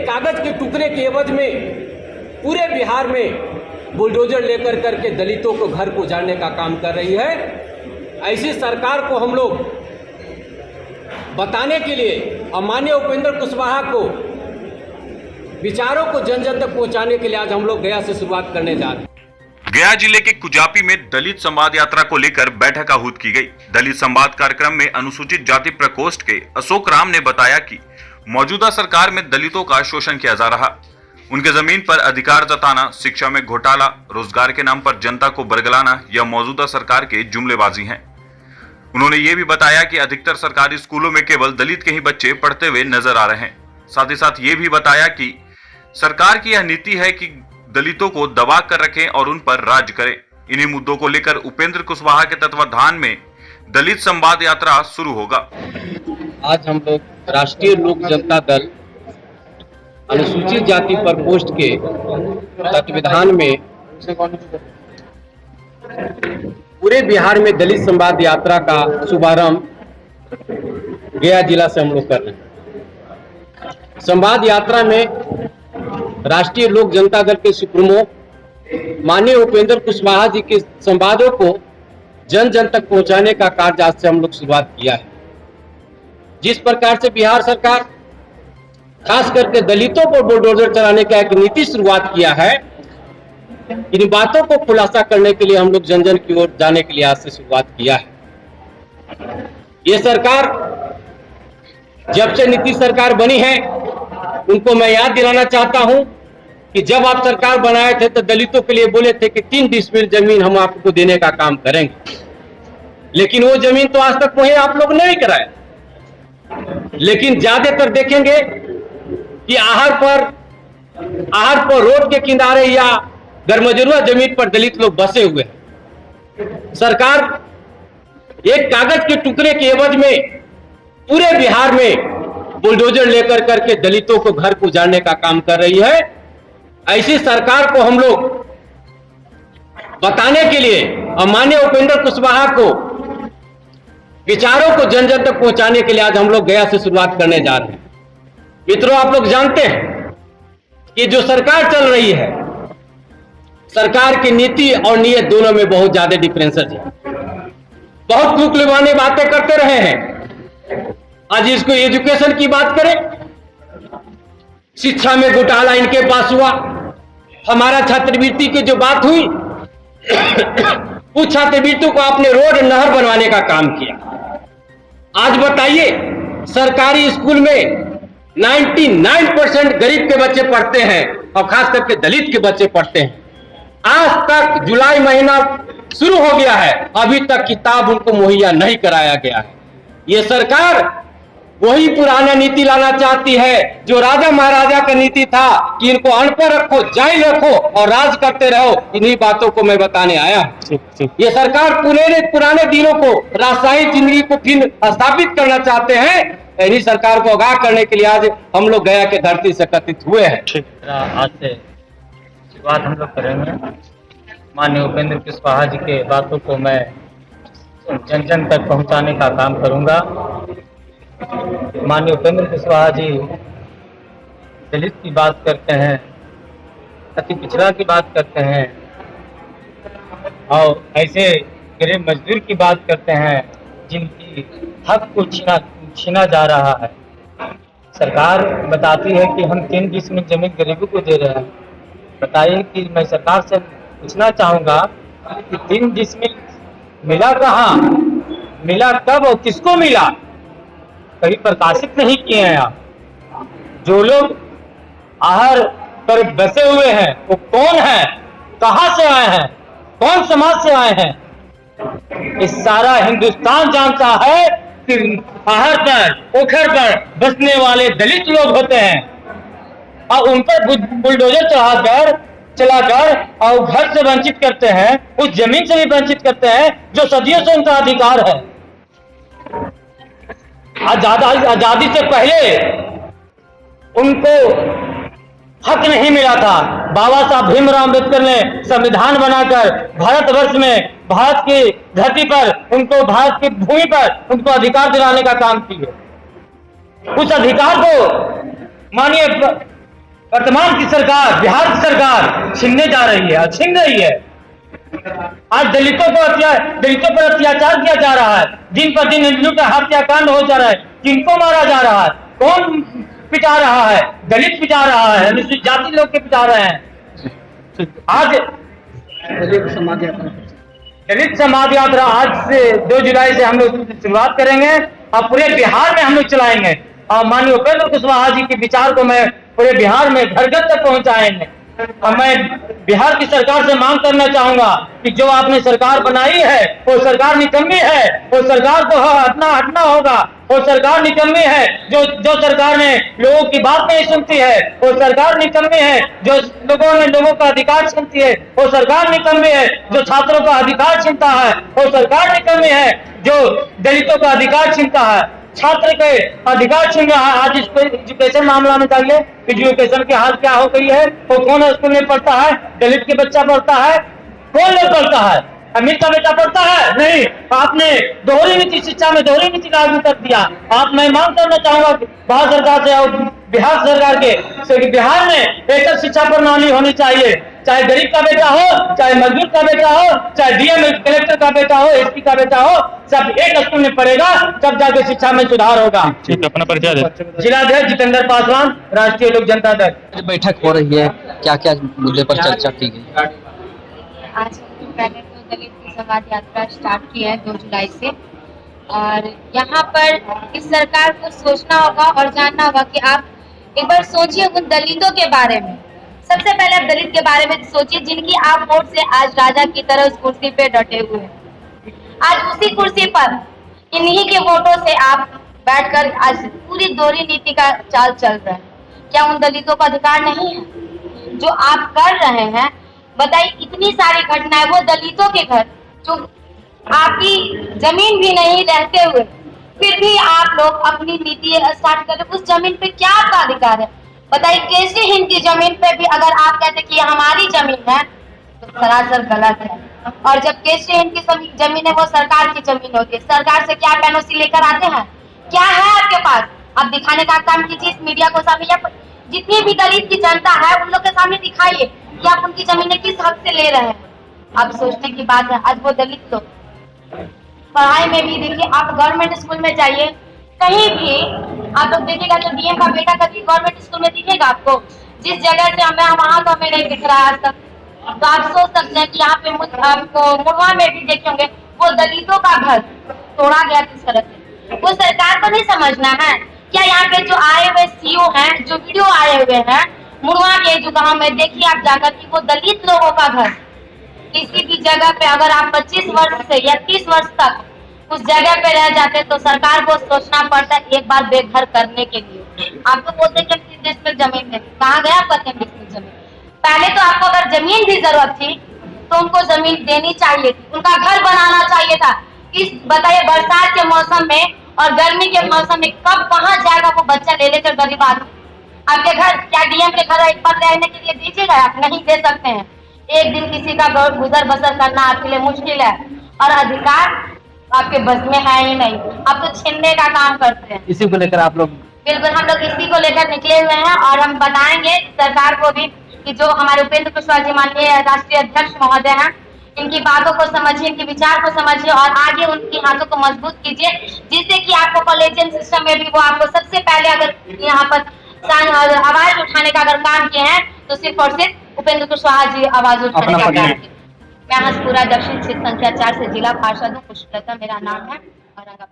कागज के टुकड़े के एवज में पूरे बिहार में बुलडोजर लेकर करके दलितों को घर को उजाड़ने का काम कर रही है। ऐसी सरकार को हम लोग बताने के लिए और माननीय उपेंद्र कुशवाहा को विचारों को जन जन तक पहुंचाने के लिए आज हम लोग गया से शुरुआत करने जा रहे हैं। गया जिले के कुजापी में दलित संवाद यात्रा को लेकर बैठक आहूत की गई। दलित संवाद कार्यक्रम में अनुसूचित जाति प्रकोष्ठ के अशोक राम ने बताया कि मौजूदा सरकार में दलितों का शोषण किया जा रहा, उनके जमीन पर अधिकार जताना, शिक्षा में घोटाला, रोजगार के नाम पर जनता को बरगलाना यह मौजूदा सरकार के जुमलेबाजी हैं। उन्होंने ये भी बताया कि अधिकतर सरकारी स्कूलों में केवल दलित के ही बच्चे पढ़ते हुए नजर आ रहे हैं। साथ ही साथ ये भी बताया कि सरकार की यह नीति है कि दलितों को दबा कर रखें और उन पर राज करें। इन्हीं मुद्दों को लेकर उपेंद्र कुशवाहा के तत्वाधान में दलित संवाद यात्रा शुरू होगा। आज हम लोग राष्ट्रीय लोक जनता दल अनुसूचित जाति प्रकोष्ठ के तत्वाधान में पूरे बिहार में दलित संवाद यात्रा का शुभारंभ गया जिला से हम लोग कर रहे हैं। संवाद यात्रा में राष्ट्रीय लोक जनता दल के सुप्रीमो माननीय उपेंद्र कुशवाहा जी के संवादों को जन जन तक पहुंचाने का कार्य आज से हम लोग शुरुआत किया है। जिस प्रकार से बिहार सरकार खास करके दलितों पर बुलडोजर चलाने का एक नीति शुरुआत किया है, इन बातों को खुलासा करने के लिए हम लोग जन जन की ओर जाने के लिए आज से शुरुआत किया है। ये सरकार जब से नीतीश सरकार बनी है, उनको मैं याद दिलाना चाहता हूं कि जब आप सरकार बनाए थे तो दलितों के लिए बोले थे कि 3 डिसमिल जमीन हम आपको देने का काम करेंगे, लेकिन वो जमीन तो आज तक वही आप लोग नहीं कराए। लेकिन ज्यादातर देखेंगे कि आहर पर रोड के किनारे या गरमजरुआ जमीन पर दलित लोग बसे हुए हैं। सरकार एक कागज के टुकड़े के एवज में पूरे बिहार में बुलडोजर लेकर करके दलितों को घर को उजाड़ने का काम कर रही है। ऐसी सरकार को हम लोग बताने के लिए और माननीय उपेंद्र कुशवाहा को विचारों को जन जन तक पहुंचाने के लिए आज हम लोग गया से शुरुआत करने जा रहे हैं। मित्रों, आप लोग जानते हैं कि जो सरकार चल रही है, सरकार की नीति और नीयत दोनों में बहुत ज्यादा डिफरेंसेस है। बहुत कुकलवाने बातें करते रहे हैं। आज इसको एजुकेशन की बात करें, शिक्षा में घोटाला इनके पास हुआ। हमारा छात्रवृत्ति की जो बात हुई, उस छात्रवृत्ति को आपने रोड नहर बनवाने का काम किया। आज बताइए, सरकारी स्कूल में 99% गरीब के बच्चे पढ़ते हैं और खास करके दलित के बच्चे पढ़ते हैं। आज तक जुलाई महीना शुरू हो गया है, अभी तक किताब उनको मुहैया नहीं कराया गया है। ये सरकार वही पुराना नीति लाना चाहती है जो राजा महाराजा का नीति था कि इनको अनपढ़ रखो, जाहिल रखो और राज करते रहो। इन्हीं बातों को मैं बताने आया। ये सरकार पुराने दिनों को, राजशाही जिंदगी को फिर स्थापित करना चाहते हैं। इन्हीं सरकार को आगाह करने के लिए आज हम लोग गया के धरती से एकत्रित हुए हैं। आज से शुरुआत हम लोग करेंगे। माननीय उपेंद्र कुशवाहा जी के बातों को मैं जन जन तक पहुंचाने का काम करूंगा। माननीय उपेंद्र कुशवाहा जी दलित की बात करते हैं, अति पिछड़ा की बात करते हैं और ऐसे गरीब मजदूर की बात करते हैं जिनकी हक को छीना जा रहा है। सरकार बताती है कि हम 3 डिसमिल जमीन गरीबों को दे रहे हैं। बताइए कि मैं सरकार से पूछना चाहूंगा कि 3 डिसमिल मिला कहाँ, मिला कब और किसको मिला, कभी प्रकाशित नहीं किए हैं आप। जो लोग आहर पर बसे हुए हैं वो कौन है, कहां से आए हैं, कौन समाज से आए हैं, इस सारा हिंदुस्तान जानता है कि आहर पर, पोखर पर बसने वाले दलित लोग होते हैं और उन पर बुलडोजर चलाकर और घर से वंचित करते हैं, उस जमीन से भी वंचित करते हैं जो सदियों से उनका अधिकार है। आजादी से पहले उनको हक नहीं मिला था। बाबा साहब भीमराव अम्बेडकर ने संविधान बनाकर भारतवर्ष में, भारत की धरती पर उनको, भारत की भूमि पर उनको अधिकार दिलाने का काम किया। उस अधिकार को माननीय वर्तमान की सरकार, बिहार की सरकार छीनने जा रही है और छीन रही है। आज दलितों पर अत्याचार किया जा रहा है, दिन पर दिन हिंदुओं का हत्याकांड हो जा रहा है, किनको मारा जा रहा है, कौन पिटा रहा है? दलित पिटा रहा है, अनुसूचित जाति लोग के पिटा रहे हैं। आज दलित समाज यात्रा आज से 2 जुलाई से हम लोग शुरुआत करेंगे और पूरे बिहार में हम लोग चलाएंगे और माननीय उपेंद्र कुशवाहा जी के विचार को मैं पूरे बिहार में घर घर तक पहुंचाएंगे। और मैं बिहार की सरकार से मांग करना चाहूंगा कि जो आपने सरकार बनाई है वो सरकार निकम्मी है, वो सरकार को हटना होगा। वो सरकार निकम्मी है जो सरकार ने लोगों की बात नहीं सुनती है, वो सरकार निकम्मी है जो लोगों का अधिकार छीनती है, वो सरकार निकम्मी है जो छात्रों का अधिकार छीनता है, वो सरकार निकम्मी है जो दलितों का अधिकार छीनता है, छात्र के अधिकार छीन रहा है। आज एजुकेशन मामला में जाइए, एजुकेशन की हाल क्या हो गई है। वो कौन स्कूल में पढ़ता है? दलित के बच्चा पढ़ता है? कौन लोग पढ़ता है? अमीर का बेटा पढ़ता है? नहीं। आपने दोहरी नीति, शिक्षा में दोहरी नीति लागू कर दिया। मैं मांग करना चाहूंगा भारत सरकार से और बिहार सरकार के बिहार में एकल शिक्षा प्रणाली होनी चाहिए। चाहे गरीब का बेटा हो, चाहे मजदूर का बेटा हो, चाहे डीएम कलेक्टर का बेटा हो, एसपी का बेटा हो, सब एक स्कूल में पढ़ेगा, तब जाके शिक्षा में सुधार होगा। अपना परिचय दे। जिलाध्यक्ष जितेंद्र पासवान, राष्ट्रीय लोक जनता दल। बैठक हो रही है, क्या क्या मुद्दे पर चर्चा की गई? आज मैंने तो दलित की संवाद यात्रा स्टार्ट की है 2 जुलाई से, और यहाँ पर इस सरकार को सोचना होगा और जानना होगा कि आप एक बार सोचिए उन दलितों के बारे में। सबसे पहले आप दलित के बारे में सोचिए जिनकी आप वोट से आज राजा की तरह उस कुर्सी पे डटे हुए हैं। आज उसी कुर्सी पर इन्हीं के वोटों से आप बैठकर आज पूरी दोहरी नीति का चाल चल रहा है। क्या उन दलितों का अधिकार नहीं है जो आप कर रहे हैं? बताइए, इतनी सारी घटनाएं, वो दलितों के घर जो आपकी जमीन भी नहीं रहते हुए फिर भी आप लोग अपनी नीति स्टार्ट कर रहे। उस जमीन पे क्या आपका अधिकार है? बताइए, केसरी हिंद की जमीन पे भी अगर आप कहते कि ये हमारी जमीन है तो सरासर गलत है। और जब केसरी हिंद की जमीन है वो सरकार की जमीन होती है, सरकार से क्या पेनोसी लेकर आते हैं? क्या है आपके पास? आप दिखाने का काम कीजिए इस मीडिया को सामने, या जितनी भी दलित की जनता है उन लोग के सामने दिखाइए कि आप उनकी जमीनें किस हक से ले रहे हैं। अब सोचने की बात है। आज वो दलित लोग पढ़ाई में भी देखिए, आप गवर्नमेंट स्कूल में जाइए, कहीं भी आप लोग देखिएगा तो डीएम का बेटा कभी गवर्नमेंट स्कूल में दिखेगा आपको? जिस जगह से हमें वहां तो हमें नहीं दिख रहा है आज तक। तो आप सोच सकते हैं कि यहाँ पे आपको मुड़वा में भी देखे होंगे वो दलितों का घर तोड़ा गया किस तरह से। वो सरकार को नहीं समझना है क्या? यहाँ पे जो आए हुए सीओ हैं, जो वीडियो आए हुए हैं मुड़वा के जो गाँव में, देखिए आप जाकर कि वो दलित लोगों का घर, किसी भी जगह पे अगर आप 25 वर्ष से या 30 वर्ष तक उस जगह पे रह जाते तो सरकार को सोचना पड़ता है एक बार बेघर करने के लिए। आप तो बोलते हैं कि 30 में जमीन है, कहाँ गया आपका 30 में जमीन? पहले तो आपको अगर जमीन की जरूरत थी तो उनको जमीन देनी चाहिए थी, उनका घर बनाना चाहिए था। इस बताइए बरसात के मौसम में और गर्मी के मौसम में कब कहाँ जाएगा वो बच्चा ले लेकर गरीब आदमी? आपके घर क्या डीएम के घर एक बार रहने के लिए दीजिएगा? आप नहीं दे सकते हैं। एक दिन किसी का गुजर बसर करना आपके लिए मुश्किल है और अधिकार आपके बस में है ही नहीं। आप तो छीनने का काम करते हैं। इसी को लेकर आप लोग? बिल्कुल, हम लोग इसी को लेकर निकले हुए हैं और हम बताएंगे सरकार को भी कि जो हमारे उपेंद्र कुशवाहा जी माननीय राष्ट्रीय अध्यक्ष महोदय हैं, इनकी बातों को समझिए, इनके विचार को समझिए और आगे उनकी हाथों को मजबूत कीजिए, जिससे कि आपको कॉलेजियन सिस्टम में भी वो आपको सबसे पहले अगर यहाँ पर आवाज उठाने का अगर काम किए हैं तो सिर्फ और सिर्फ उपेंद्र कुशवाहा जी आवाज उठाने का काम किए। मैं हंसपुरा दक्षिण क्षेत्र संख्या 4 से जिला पार्षद हूँ, पुष्पलता मेरा नाम है और आगे